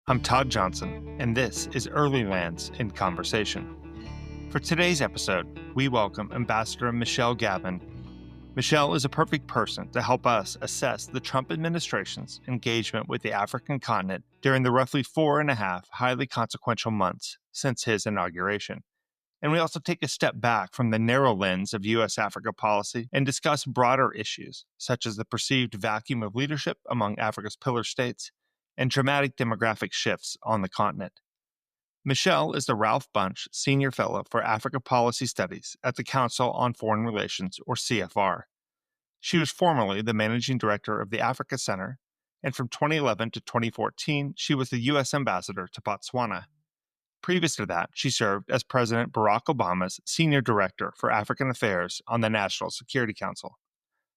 I'm Todd Johnson, and this is Earlylands in Conversation. For today's episode, we welcome Ambassador Michelle Gavin. Michelle is a perfect person to help us assess the Trump administration's engagement with the African continent during the roughly 4.5 highly consequential months since his inauguration. And we also take a step back from the narrow lens of U.S.-Africa policy and discuss broader issues, such as the perceived vacuum of leadership among Africa's pillar states and dramatic demographic shifts on the continent. Michelle is the Ralph Bunche Senior Fellow for Africa Policy Studies at the Council on Foreign Relations, or CFR. She was formerly the Managing Director of the Africa Center, and from 2011 to 2014, she was the U.S. Ambassador to Botswana. Previous to that, she served as President Barack Obama's Senior Director for African Affairs on the National Security Council.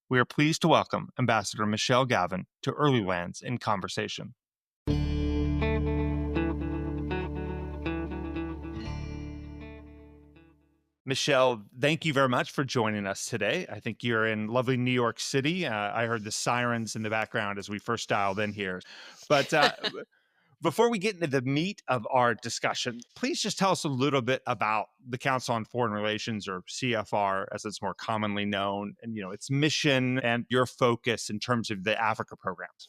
We are pleased to welcome Ambassador Michelle Gavin to Earlylands in Conversation. Michelle, thank you very much for joining us today. I think you're in lovely New York City. I heard the sirens in the background as we first dialed in here. But before we get into the meat of our discussion, please just tell us a little bit about the Council on Foreign Relations, or CFR, as it's more commonly known, and its mission and your focus in terms of the Africa programs.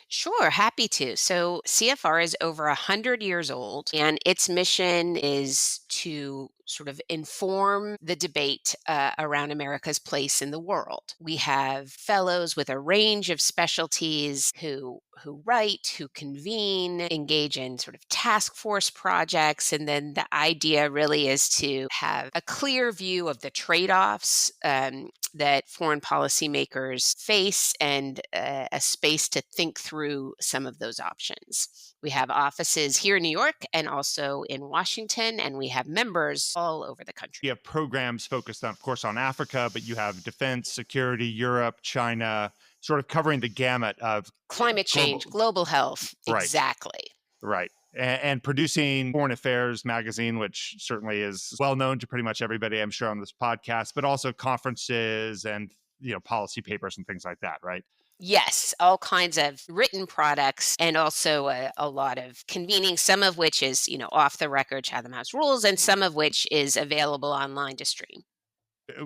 Sure, happy to. So CFR is over 100 years old, and its mission is to sort of inform the debate around America's place in the world. We have fellows with a range of specialties who write, who convene, engage in sort of task force projects, and then the idea really is to have a clear view of the trade-offs that foreign policymakers face and a space to think through some of those options. We have offices here in New York and also in Washington, and we have members all over the country. You have programs focused, of course, on Africa, but you have defense, security, Europe, China, sort of covering the gamut of climate change, global health. Right. Exactly. Right. And producing Foreign Affairs magazine, which certainly is well known to pretty much everybody, I'm sure, on this podcast, but also conferences and policy papers and things like that, right? Yes, all kinds of written products, and also a lot of convening, some of which is, off the record Chatham House rules, and some of which is available online to stream.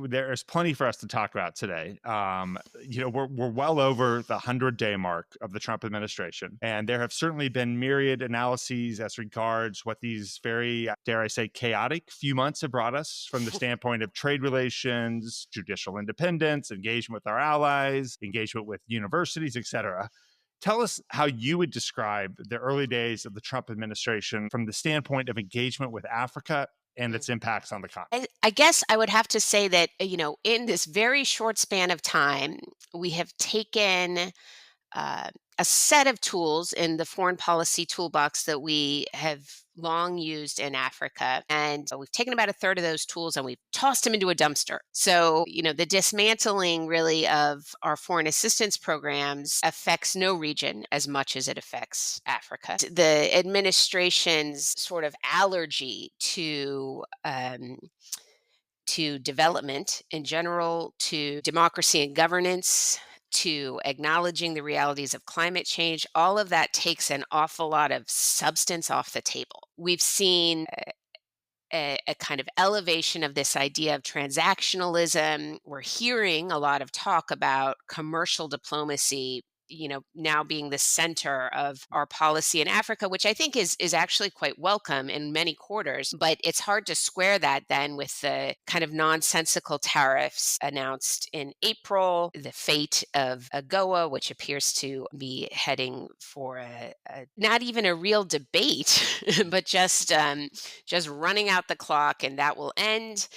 There's plenty for us to talk about today. We're well over the 100-day mark of the Trump administration, and there have certainly been myriad analyses as regards what these very, dare I say, chaotic few months have brought us from the standpoint of trade relations, judicial independence, engagement with our allies, engagement with universities, et cetera. Tell us how you would describe the early days of the Trump administration from the standpoint of engagement with Africa and its impacts on the continent. I guess I would have to say that, in this very short span of time, we have taken a set of tools in the foreign policy toolbox that we have long used in Africa. And we've taken about a third of those tools and we've tossed them into a dumpster. So, the dismantling really of our foreign assistance programs affects no region as much as it affects Africa. The administration's sort of allergy to development in general, to democracy and governance, to acknowledging the realities of climate change, all of that takes an awful lot of substance off the table. We've seen a kind of elevation of this idea of transactionalism. We're hearing a lot of talk about commercial diplomacy, now being the center of our policy in Africa, which I think is actually quite welcome in many quarters. But it's hard to square that then with the kind of nonsensical tariffs announced in April, the fate of AGOA, which appears to be heading for a not even a real debate, but just running out the clock, and that will end.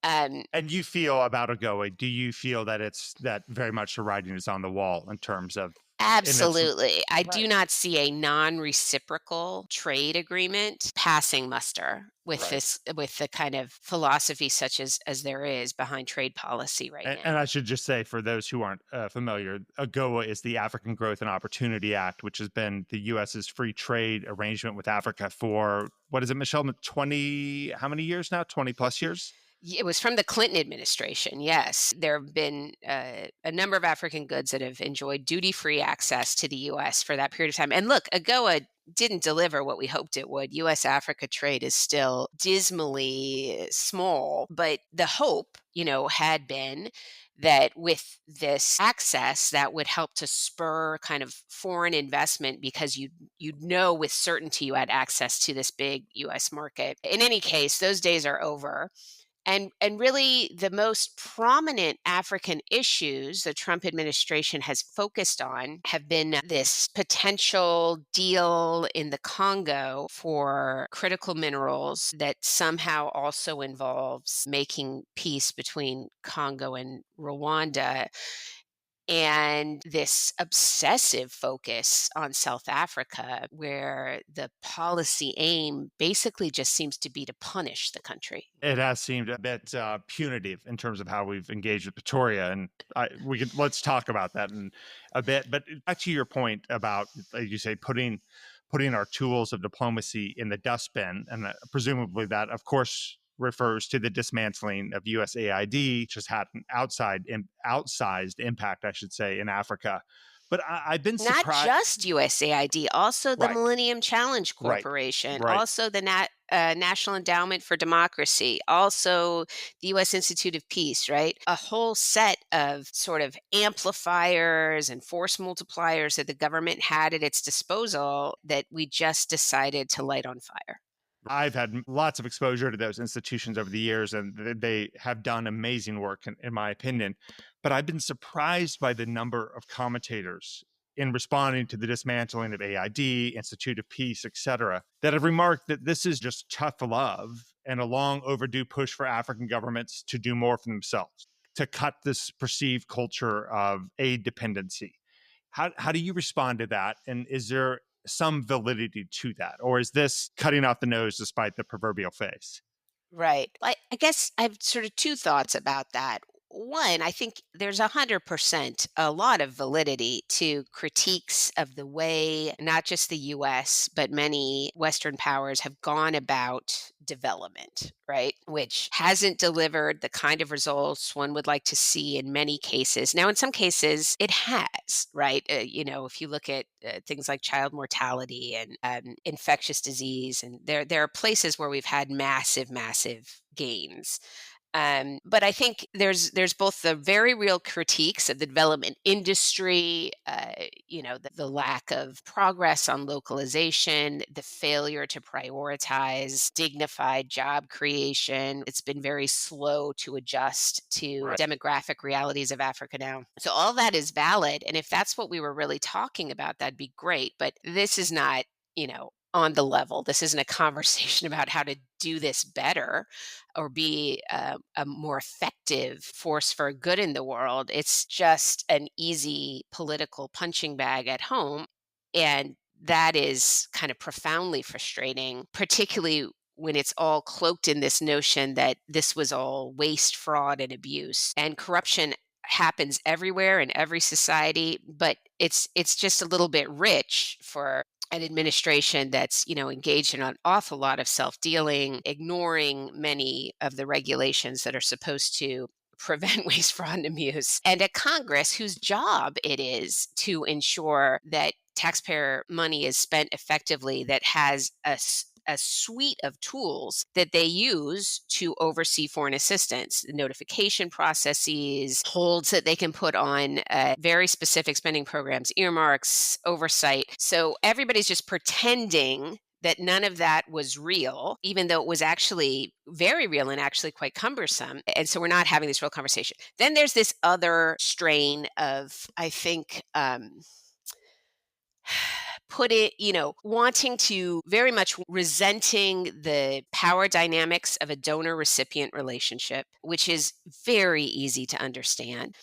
And you feel about AGOA, do you feel that it's that very much the writing is on the wall in terms of? Absolutely. I Right. do not see a non-reciprocal trade agreement passing muster with Right. with the kind of philosophy such as there is behind trade policy right And now. I should just say, for those who aren't familiar, AGOA is the African Growth and Opportunity Act, which has been the U.S.'s free trade arrangement with Africa for, what is it, Michelle, 20, how many years now? 20 plus years? It was from the Clinton administration, yes. There have been a number of African goods that have enjoyed duty-free access to the US for that period of time. And look, AGOA didn't deliver what we hoped it would. US Africa trade is still dismally small, but the hope, had been that with this access that would help to spur kind of foreign investment because you'd know with certainty you had access to this big US market. In any case, those days are over. And really, the most prominent African issues the Trump administration has focused on have been this potential deal in the Congo for critical minerals that somehow also involves making peace between Congo and Rwanda, and this obsessive focus on South Africa, where the policy aim basically just seems to be to punish the country. It has seemed a bit punitive in terms of how we've engaged with Pretoria, and let's talk about that in a bit. But back to your point about, like you say, putting our tools of diplomacy in the dustbin, and presumably that, of course, refers to the dismantling of USAID, which has had an outsized impact, I should say, in Africa. But I've been Not surprised. just USAID, also the Right, Millennium Challenge right, Corporation, right. also the National Endowment for Democracy, also the U.S. Institute of Peace, right? A whole set of sort of amplifiers and force multipliers that the government had at its disposal that we just decided to light on fire. I've had lots of exposure to those institutions over the years, and they have done amazing work, in my opinion. But I've been surprised by the number of commentators in responding to the dismantling of AID, Institute of Peace, etc., that have remarked that this is just tough love and a long overdue push for African governments to do more for themselves, to cut this perceived culture of aid dependency. How do you respond to that? And is there some validity to that? Or is this cutting off the nose despite the proverbial face? Right. I guess I have sort of two thoughts about that. One, I think there's 100% a lot of validity to critiques of the way not just the US, but many Western powers have gone about development, right? Which hasn't delivered the kind of results one would like to see in many cases. Now, in some cases, it has, right? If you look at things like child mortality and infectious disease, and there are places where we've had massive, massive gains. But I think there's both the very real critiques of the development industry, the lack of progress on localization, the failure to prioritize dignified job creation. It's been very slow to adjust to Right. demographic realities of Africa now. So all that is valid, and if that's what we were really talking about, that'd be great. But this is not, on the level. This isn't a conversation about how to do this better or be a more effective force for good in the world. It's just an easy political punching bag at home. And that is kind of profoundly frustrating, particularly when it's all cloaked in this notion that this was all waste, fraud, and abuse. And corruption happens everywhere in every society, but it's just a little bit rich for an administration that's engaged in an awful lot of self-dealing, ignoring many of the regulations that are supposed to prevent waste, fraud, and abuse, and a Congress whose job it is to ensure that taxpayer money is spent effectively, that has a suite of tools that they use to oversee foreign assistance, notification processes, holds that they can put on very specific spending programs, earmarks, oversight. So everybody's just pretending that none of that was real, even though it was actually very real and actually quite cumbersome. And so we're not having this real conversation. Then there's this other strain of, I think, put it, wanting to very much resenting the power dynamics of a donor recipient relationship, which is very easy to understand.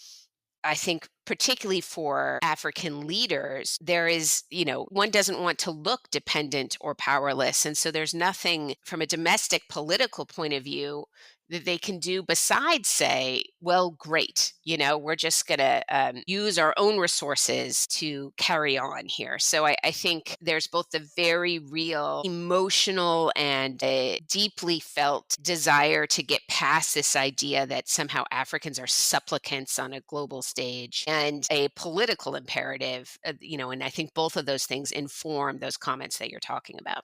I think particularly for African leaders, there is, one doesn't want to look dependent or powerless. And so there's nothing from a domestic political point of view that they can do besides say, well, great, we're just going to use our own resources to carry on here. So I think there's both the very real emotional and a deeply felt desire to get past this idea that somehow Africans are supplicants on a global stage, and a political imperative, and I think both of those things inform those comments that you're talking about.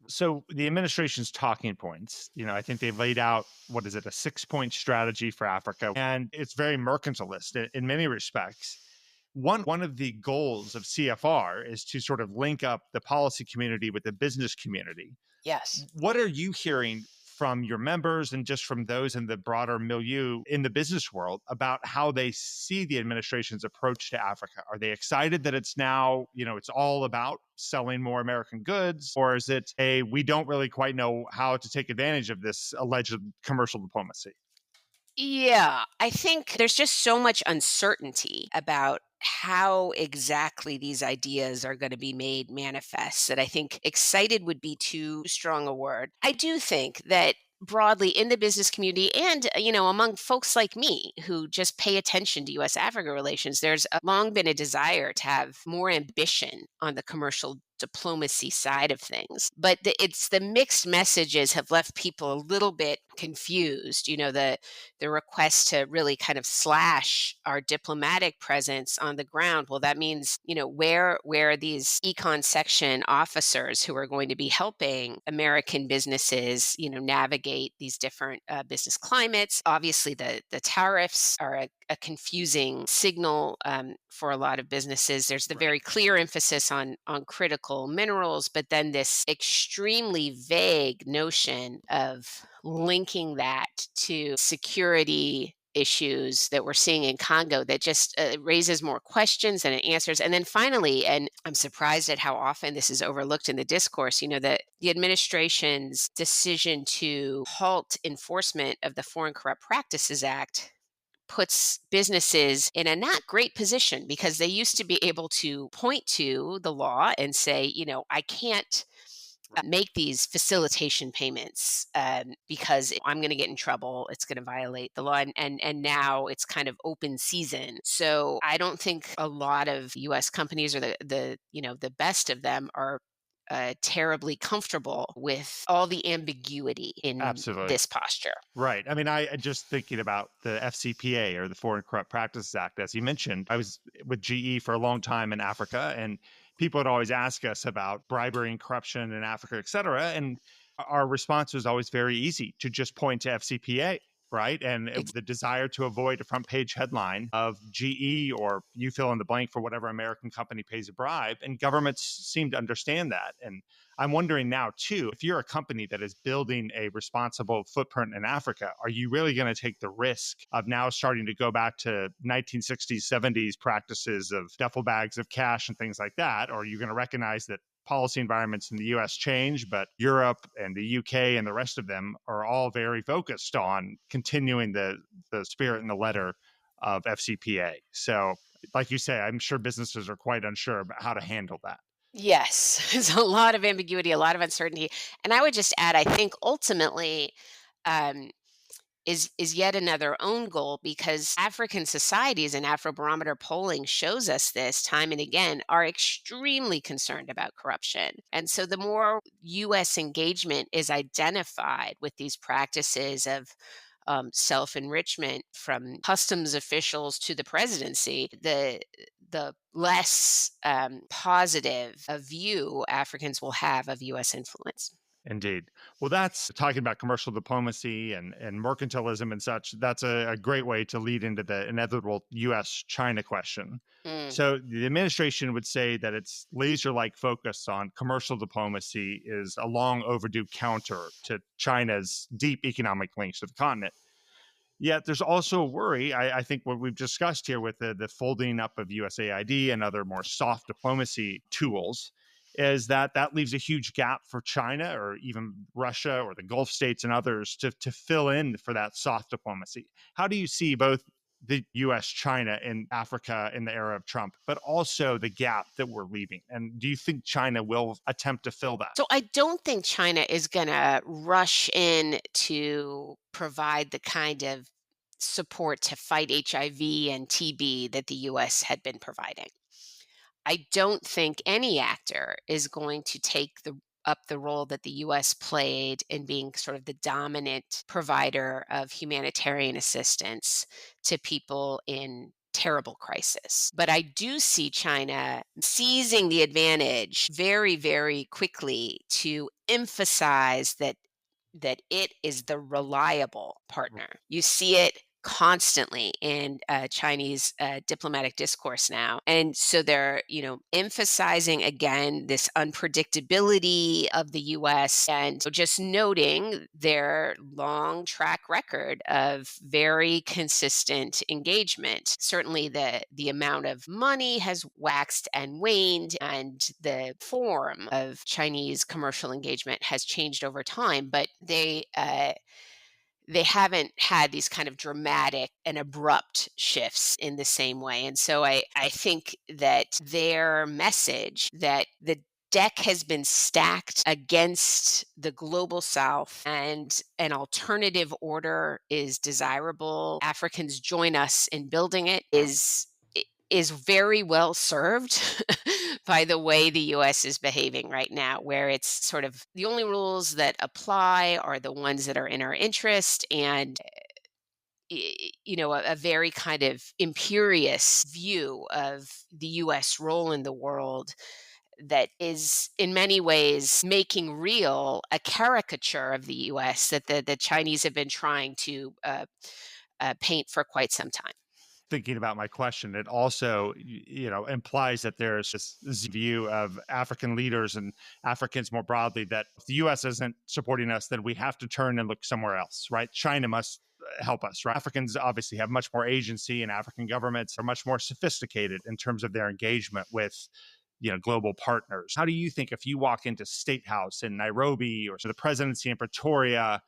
So the administration's talking points, I think they've laid out, what is it, a 6-point strategy for Africa, and it's very mercantilist in many respects. One of the goals of CFR is to sort of link up the policy community with the business community. Yes. What are you hearing from your members and just from those in the broader milieu in the business world about how they see the administration's approach to Africa? Are they excited that it's now, it's all about selling more American goods? Or is it a, we don't really quite know how to take advantage of this alleged commercial diplomacy? Yeah, I think there's just so much uncertainty about how exactly these ideas are going to be made manifest that I think excited would be too strong a word. I do think that broadly in the business community and among folks like me who just pay attention to US Africa relations, there's long been a desire to have more ambition on the commercial diplomacy side of things, but it's the mixed messages have left people a little bit confused. The request to really kind of slash our diplomatic presence on the ground. Well, that means, where are these econ section officers who are going to be helping American businesses, navigate these different business climates? Obviously, the tariffs are a confusing signal for a lot of businesses. There's the Right. very clear emphasis on critical minerals, but then this extremely vague notion of linking that to security issues that we're seeing in Congo that just raises more questions than it answers. And then finally, and I'm surprised at how often this is overlooked in the discourse, that the administration's decision to halt enforcement of the Foreign Corrupt Practices Act puts businesses in a not great position because they used to be able to point to the law and say, I can't make these facilitation payments because I'm going to get in trouble. It's going to violate the law, and now it's kind of open season. So I don't think a lot of U.S. companies or the best of them are terribly comfortable with all the ambiguity in Absolutely. this posture. Right. I mean, I just thinking about the FCPA or the Foreign Corrupt Practices Act, as you mentioned, I was with GE for a long time in Africa, and people would always ask us about bribery and corruption in Africa, et cetera. And our response was always very easy to just point to FCPA. Right. And the desire to avoid a front page headline of GE or you fill in the blank for whatever American company pays a bribe. And governments seem to understand that. And I'm wondering now, too, if you're a company that is building a responsible footprint in Africa, are you really going to take the risk of now starting to go back to 1960s, 70s practices of duffel bags of cash and things like that? Or are you going to recognize that policy environments in the US change, but Europe and the UK and the rest of them are all very focused on continuing the spirit and the letter of FCPA? So, like you say, I'm sure businesses are quite unsure about how to handle that. Yes, there's a lot of ambiguity, a lot of uncertainty, and I would just add, I think ultimately, um, is yet another own goal because African societies and Afrobarometer polling shows us this time and again are extremely concerned about corruption. And so the more US engagement is identified with these practices of self-enrichment from customs officials to the presidency, the less positive a view Africans will have of US influence. Indeed. Well, that's talking about commercial diplomacy and mercantilism and such. That's a great way to lead into the inevitable US China question. Mm. So, the administration would say that its laser like focus on commercial diplomacy is a long overdue counter to China's deep economic links to the continent. Yet there's also a worry, I think what we've discussed here with the folding up of USAID and other more soft diplomacy tools is that that leaves a huge gap for China or even Russia or the Gulf states and others to fill in for that soft diplomacy. How do you see both the US China in Africa in the era of Trump, but also the gap that we're leaving? And do you think China will attempt to fill that? So I don't think China is going to rush in to provide the kind of support to fight HIV and TB that the US had been providing. I don't think any actor is going to take the role that the US played in being sort of the dominant provider of humanitarian assistance to people in terrible crisis. But I do see China seizing the advantage very, very quickly to emphasize that it is the reliable partner. You see it constantly in Chinese diplomatic discourse now. And so they're, emphasizing again this unpredictability of the US and just noting their long track record of very consistent engagement. Certainly the amount of money has waxed and waned, and the form of Chinese commercial engagement has changed over time, but they haven't had these kind of dramatic and abrupt shifts in the same way. And so I think that their message that the deck has been stacked against the global south and an alternative order is desirable, Africans join us in building it, is very well served by the way the US is behaving right now, where it's sort of the only rules that apply are the ones that are in our interest, and a very kind of imperious view of the US role in the world that is in many ways making real a caricature of the US that the Chinese have been trying to paint for quite some time. Thinking about my question, it also, implies that there's this view of African leaders and Africans more broadly that if the US isn't supporting us, then we have to turn and look somewhere else, right? China must help us, right? Africans obviously have much more agency, and African governments are much more sophisticated in terms of their engagement with global partners. How do you think, if you walk into State House in Nairobi or to the presidency in Pretoria,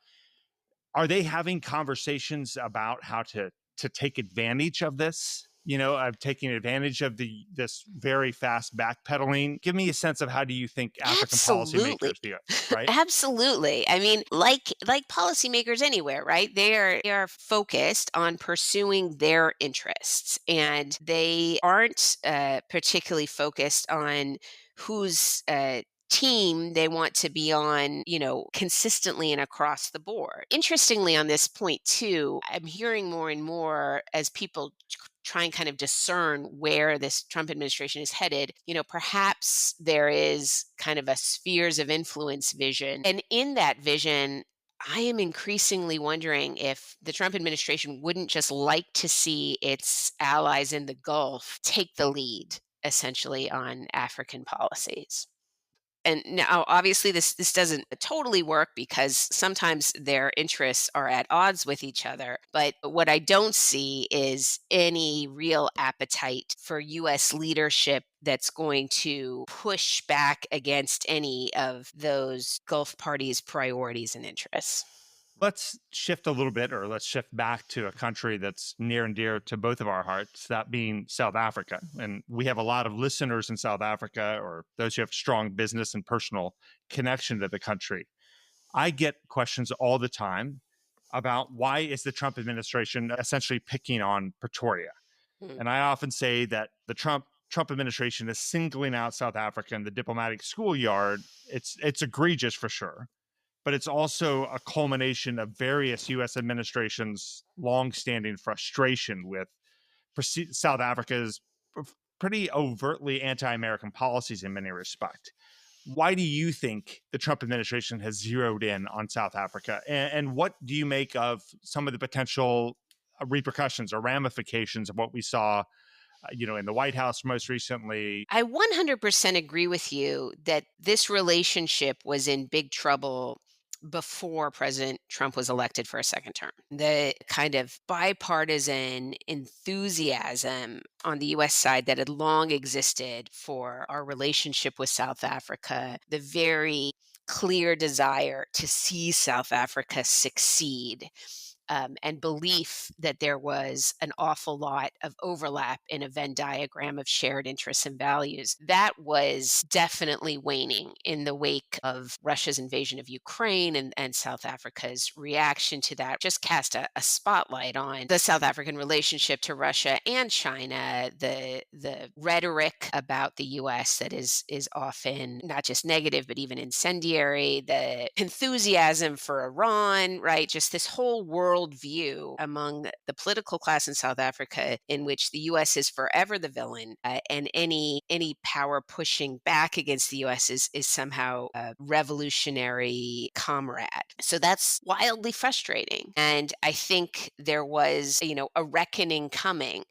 are they having conversations about how to take advantage of this? Of taking advantage of this very fast backpedaling. Give me a sense of how do you think African Absolutely. policymakers view it, right? Absolutely. I mean, like policymakers anywhere, right? They are focused on pursuing their interests, and they aren't particularly focused on whose team they want to be on, consistently and across the board. Interestingly, on this point too, I'm hearing more and more as people try and kind of discern where this Trump administration is headed, perhaps there is kind of a spheres of influence vision. And in that vision, I am increasingly wondering if the Trump administration wouldn't just like to see its allies in the Gulf take the lead, essentially, on African policies. And now, obviously, this doesn't totally work because sometimes their interests are at odds with each other. But what I don't see is any real appetite for U.S. leadership that's going to push back against any of those Gulf parties' priorities and interests. Let's shift a little bit, or let's shift back to a country that's near and dear to both of our hearts, that being South Africa. And we have a lot of listeners in South Africa, or those who have strong business and personal connection to the country. I get questions all the time about why is the Trump administration essentially picking on Pretoria? Hmm. And I often say that the Trump administration is singling out South Africa and the diplomatic schoolyard. It's egregious for sure, but it's also a culmination of various U.S. administrations' longstanding frustration with South Africa's pretty overtly anti-American policies in many respects. Why do you think the Trump administration has zeroed in on South Africa? And what do you make of some of the potential repercussions or ramifications of what we saw, in the White House most recently? I 100% agree with you that this relationship was in big trouble before President Trump was elected for a second term. The kind of bipartisan enthusiasm on the US side that had long existed for our relationship with South Africa, the very clear desire to see South Africa succeed, and belief that there was an awful lot of overlap in a Venn diagram of shared interests and values. That was definitely waning in the wake of Russia's invasion of Ukraine and South Africa's reaction to that. Just cast a spotlight on the South African relationship to Russia and China, the rhetoric about the US that is often not just negative, but even incendiary, the enthusiasm for Iran, right? Just this whole world view among the political class in South Africa in which the US is forever the villain, and any power pushing back against the US is somehow a revolutionary comrade. So that's wildly frustrating. And I think there was, a reckoning coming.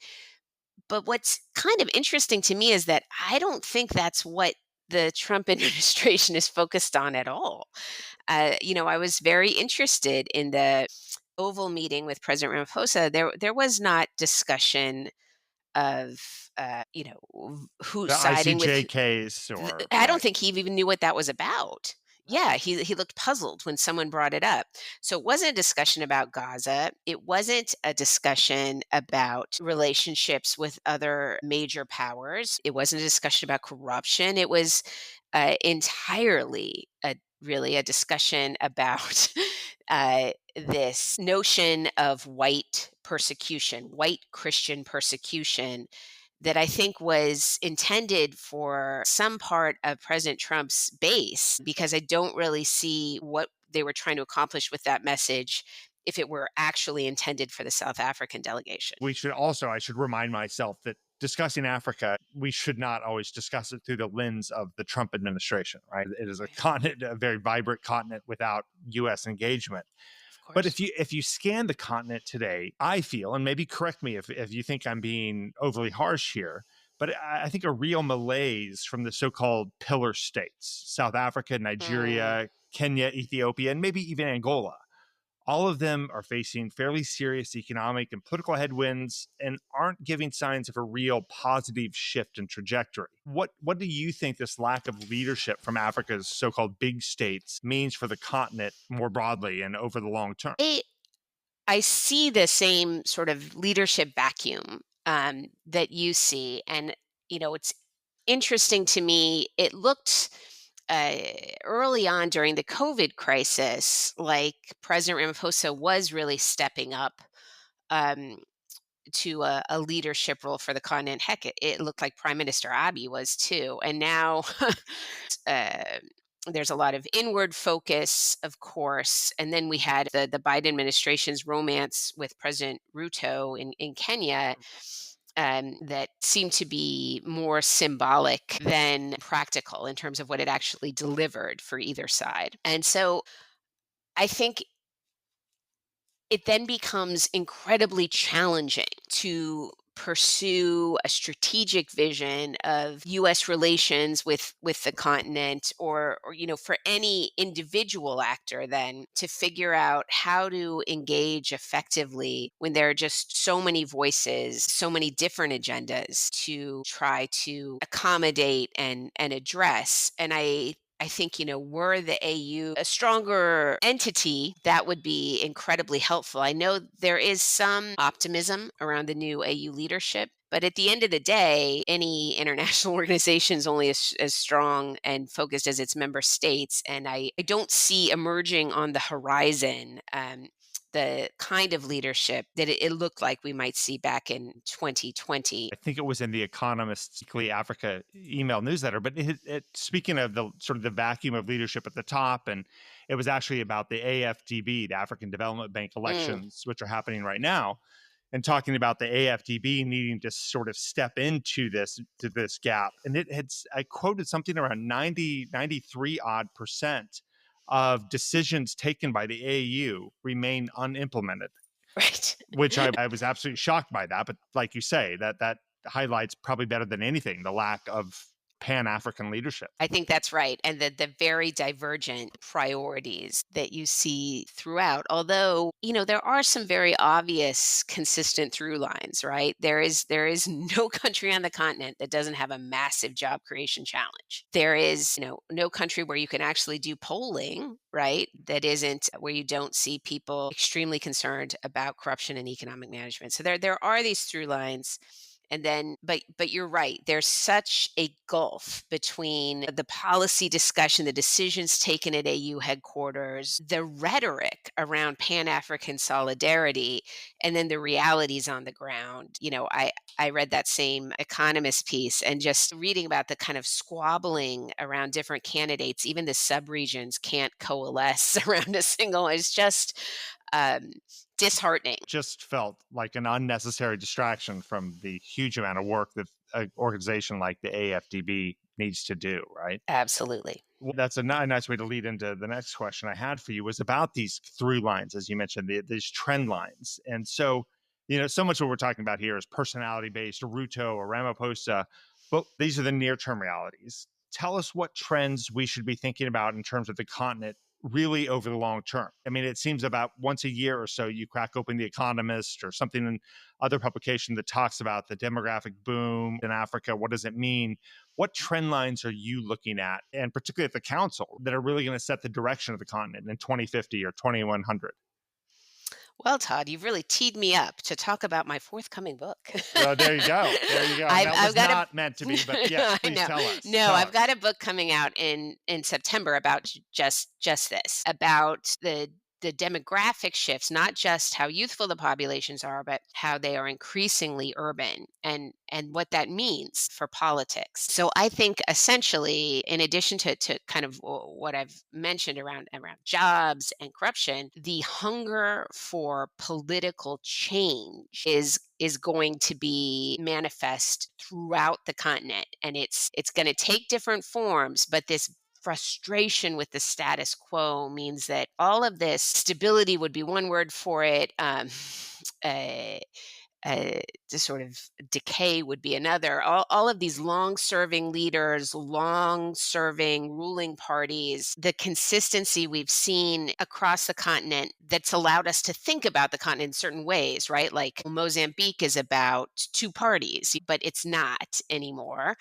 But what's kind of interesting to me is that I don't think that's what the Trump administration is focused on at all. I was very interested in the Oval meeting with President Ramaphosa. There was not discussion of The who's siding with. ICJKs or I don't right. think he even knew what that was about. Yeah, he looked puzzled when someone brought it up. So it wasn't a discussion about Gaza. It wasn't a discussion about relationships with other major powers. It wasn't a discussion about corruption. It was entirely really a discussion about this notion of white persecution, white Christian persecution that I think was intended for some part of President Trump's base, because I don't really see what they were trying to accomplish with that message if it were actually intended for the South African delegation. I should remind myself that discussing Africa, we should not always discuss it through the lens of the Trump administration, right? It is a Right. continent, a very vibrant continent without US engagement. Of But course. if you scan the continent today, I feel, and maybe correct me if you think I'm being overly harsh here, but I think a real malaise from the so-called pillar states, South Africa, Mm, Nigeria, Kenya, Ethiopia, and maybe even Angola. All of them are facing fairly serious economic and political headwinds and aren't giving signs of a real positive shift in trajectory. What do you think this lack of leadership from Africa's so-called big states means for the continent more broadly and over the long term? I I see the same sort of leadership vacuum that you see, and it's interesting to me. It looked uh, early on during the COVID crisis like President Ramaphosa was really stepping up um, to a leadership role for the continent. Heck, it looked like Prime Minister Abiy was too. And now uh, there's a lot of inward focus, of course. And then we had the Biden administration's romance with President Ruto in Kenya. That seemed to be more symbolic than practical in terms of what it actually delivered for either side. And so I think it then becomes incredibly challenging to pursue a strategic vision of US relations with the continent, or for any individual actor then to figure out how to engage effectively when there are just so many voices, so many different agendas to try to accommodate and address. And I think, were the AU a stronger entity, that would be incredibly helpful. I know there is some optimism around the new AU leadership, but at the end of the day, any international organization is only as strong and focused as its member states. And I don't see emerging on the horizon the kind of leadership that it looked like we might see back in 2020. I think it was in the Economist's Weekly Africa email newsletter. But speaking of the sort of the vacuum of leadership at the top, and it was actually about the AFDB, the African Development Bank Mm, elections, which are happening right now, and talking about the AFDB needing to sort of step into this gap. And I quoted something around 93 odd percent of decisions taken by the AU remain unimplemented, right. which I was absolutely shocked by that. But like you say, that highlights probably better than anything the lack of Pan-African leadership. I think that's right. And the very divergent priorities that you see throughout. Although, there are some very obvious consistent through lines, right? There is no country on the continent that doesn't have a massive job creation challenge. There is, no country where you can actually do polling, right? That isn't where you don't see people extremely concerned about corruption and economic management. So there are these through lines. And then, but you're right. There's such a gulf between the policy discussion, the decisions taken at AU headquarters, the rhetoric around Pan-African solidarity, and then the realities on the ground. I read that same Economist piece, and just reading about the kind of squabbling around different candidates, even the subregions can't coalesce around a single. It's just um, disheartening. Just felt like an unnecessary distraction from the huge amount of work that an organization like the AFDB needs to do, right? Absolutely. Well, that's a nice way to lead into the next question I had for you, was about these through lines, as you mentioned, these trend lines. And so, so much of what we're talking about here is personality based, Ruto or Ramaphosa, but these are the near term realities. Tell us what trends we should be thinking about in terms of the continent really over the long term. I mean, it seems about once a year or so, you crack open The Economist or something in other publication that talks about the demographic boom in Africa. What does it mean? What trend lines are you looking at, and particularly at the council, that are really going to set the direction of the continent in 2050 or 2100? Well, Todd, you've really teed me up to talk about my forthcoming book. Well, there you go. There you go. And I've, that I've was got a not meant to be, but yes, I please know. tell us. No, Tell I've us. got a book coming out in September about just this, about the demographic shifts, not just how youthful the populations are, but how they are increasingly urban, and what that means for politics. So I think essentially, in addition to kind of what I've mentioned around jobs and corruption, the hunger for political change is going to be manifest throughout the continent, and it's going to take different forms, but this frustration with the status quo means that all of this stability would be one word for it. Uh, just sort of decay would be another. All of these long-serving leaders, long-serving ruling parties, the consistency we've seen across the continent that's allowed us to think about the continent in certain ways, right? Like Mozambique is about two parties, but it's not anymore.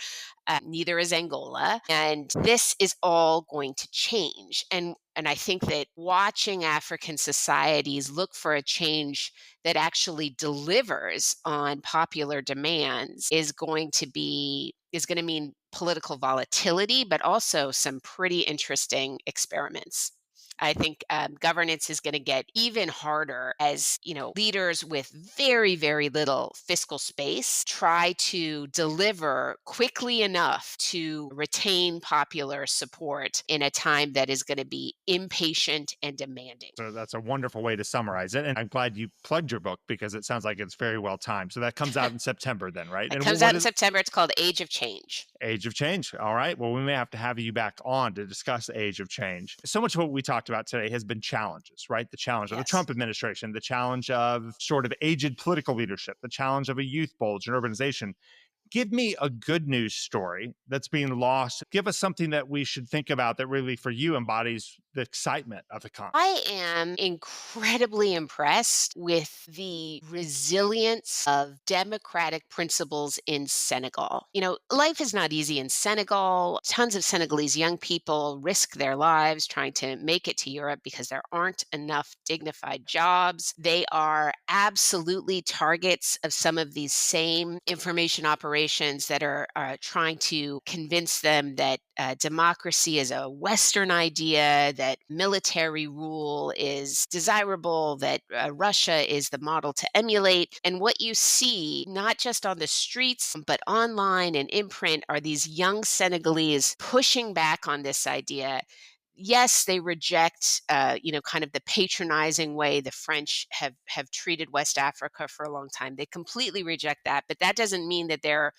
Neither is Angola. And this is all going to change. And I think that watching African societies look for a change that actually delivers on popular demands is going to mean political volatility, but also some pretty interesting experiments. I think governance is going to get even harder as leaders with very, very little fiscal space try to deliver quickly enough to retain popular support in a time that is going to be impatient and demanding. So that's a wonderful way to summarize it. And I'm glad you plugged your book, because it sounds like it's very well timed. So that comes out in September then, right? It And comes what out in is September. It's called Age of Change. Age of Change? All right. Well, we may have to have you back on to discuss the Age of Change. So much of what we talked about today has been challenges, right? The challenge of the Yes. Trump administration, the challenge of sort of aged political leadership, the challenge of a youth bulge and urbanization. Give me a good news story that's being lost. Give us something that we should think about that really, for you, embodies the excitement of the continent. I am incredibly impressed with the resilience of democratic principles in Senegal. Life is not easy in Senegal. Tons of Senegalese young people risk their lives trying to make it to Europe because there aren't enough dignified jobs. They are absolutely targets of some of these same information operations that are trying to convince them that democracy is a Western idea, that military rule is desirable, that Russia is the model to emulate. And what you see, not just on the streets, but online and in print, are these young Senegalese pushing back on this idea. Yes, they reject, kind of the patronizing way the French have treated West Africa for a long time. They completely reject that, but that doesn't mean that they're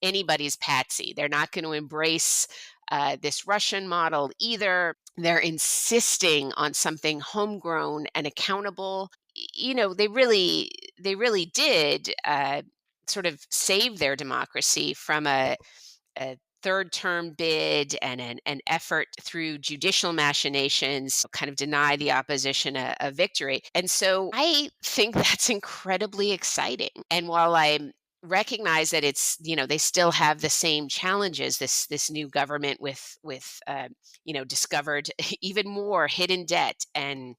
anybody's patsy. They're not going to embrace this Russian model either. They're insisting on something homegrown and accountable. They really did sort of save their democracy from a a third term bid and an effort through judicial machinations kind of deny the opposition a victory. And so I think that's incredibly exciting. And while I recognize that they still have the same challenges, this new government with discovered even more hidden debt and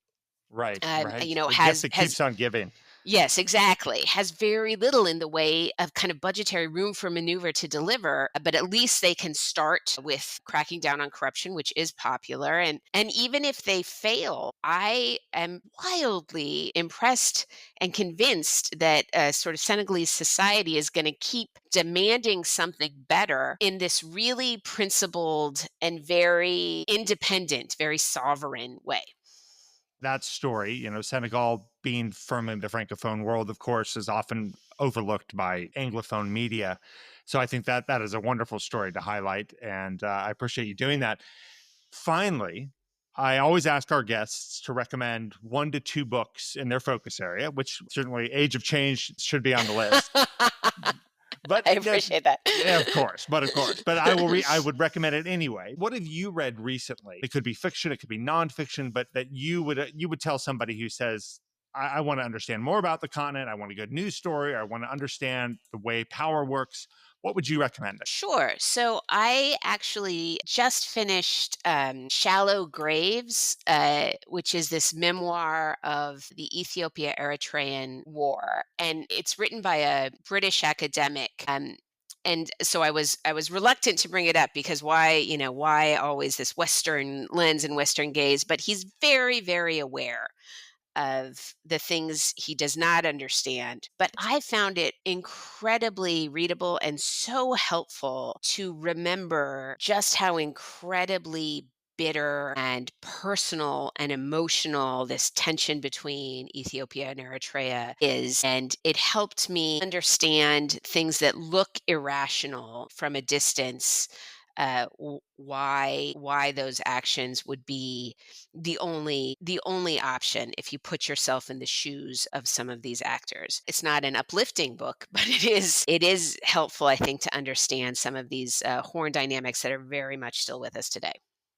Right, right. The gift has that keeps on giving. yes, exactly. Has very little in the way of kind of budgetary room for maneuver to deliver, but at least they can start with cracking down on corruption, which is popular. And even if they fail, I am wildly impressed and convinced that sort of Senegalese society is going to keep demanding something better in this really principled and very independent, very sovereign way. That story, Senegal being firmly in the Francophone world, of course, is often overlooked by Anglophone media. So I think that that is a wonderful story to highlight. And I appreciate you doing that. Finally, I always ask our guests to recommend 1 to 2 books in their focus area, which certainly Age of Change should be on the list. But I appreciate that. yeah, of course, but I would recommend it anyway. What have you read recently? It could be fiction, it could be nonfiction, but that you would tell somebody who says, I want to understand more about the continent, I want a good news story, or I want to understand the way power works. What would you recommend? Sure. So I actually just finished Shallow Graves, which is this memoir of the Ethiopia Eritrean War. And it's written by a British academic. And so I was reluctant to bring it up because why always this Western lens and Western gaze? But he's very, very aware of the things he does not understand. But I found it incredibly readable and so helpful to remember just how incredibly bitter and personal and emotional this tension between Ethiopia and Eritrea is. And it helped me understand things that look irrational from a distance. Why those actions would be the only option if you put yourself in the shoes of some of these actors. It's not an uplifting book, but it is helpful, I think, to understand some of these horn dynamics that are very much still with us today.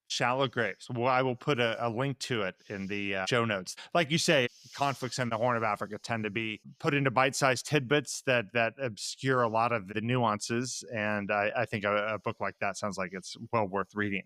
Shallow Graves. Well, I will put a link to it in the show notes. Like you say, conflicts in the Horn of Africa tend to be put into bite-sized tidbits that obscure a lot of the nuances. And I think a book like that sounds like it's well worth reading.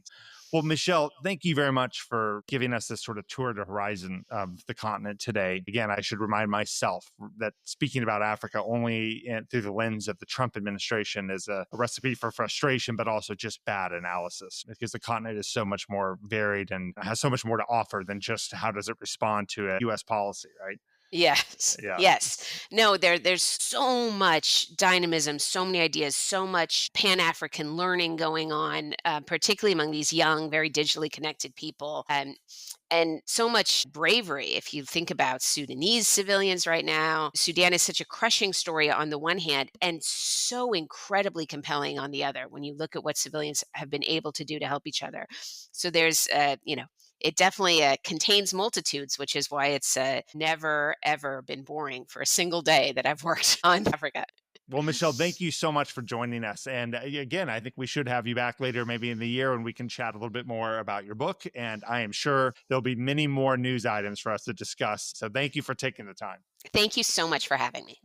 Well, Michelle, thank you very much for giving us this sort of tour of the horizon of the continent today. Again, I should remind myself that speaking about Africa only through the lens of the Trump administration is a recipe for frustration, but also just bad analysis because the continent is so much more varied and has so much more to offer than just how does it respond to a U.S. policy, right? Yes. Yeah. Yes. No, there's so much dynamism, so many ideas, so much Pan-African learning going on, particularly among these young, very digitally connected people. And so much bravery. If you think about Sudanese civilians right now, Sudan is such a crushing story on the one hand and so incredibly compelling on the other when you look at what civilians have been able to do to help each other. So it definitely contains multitudes, which is why it's never, ever been boring for a single day that I've worked on Africa. Well, Michelle, thank you so much for joining us. And again, I think we should have you back later, maybe in the year, and we can chat a little bit more about your book. And I am sure there'll be many more news items for us to discuss. So thank you for taking the time. Thank you so much for having me.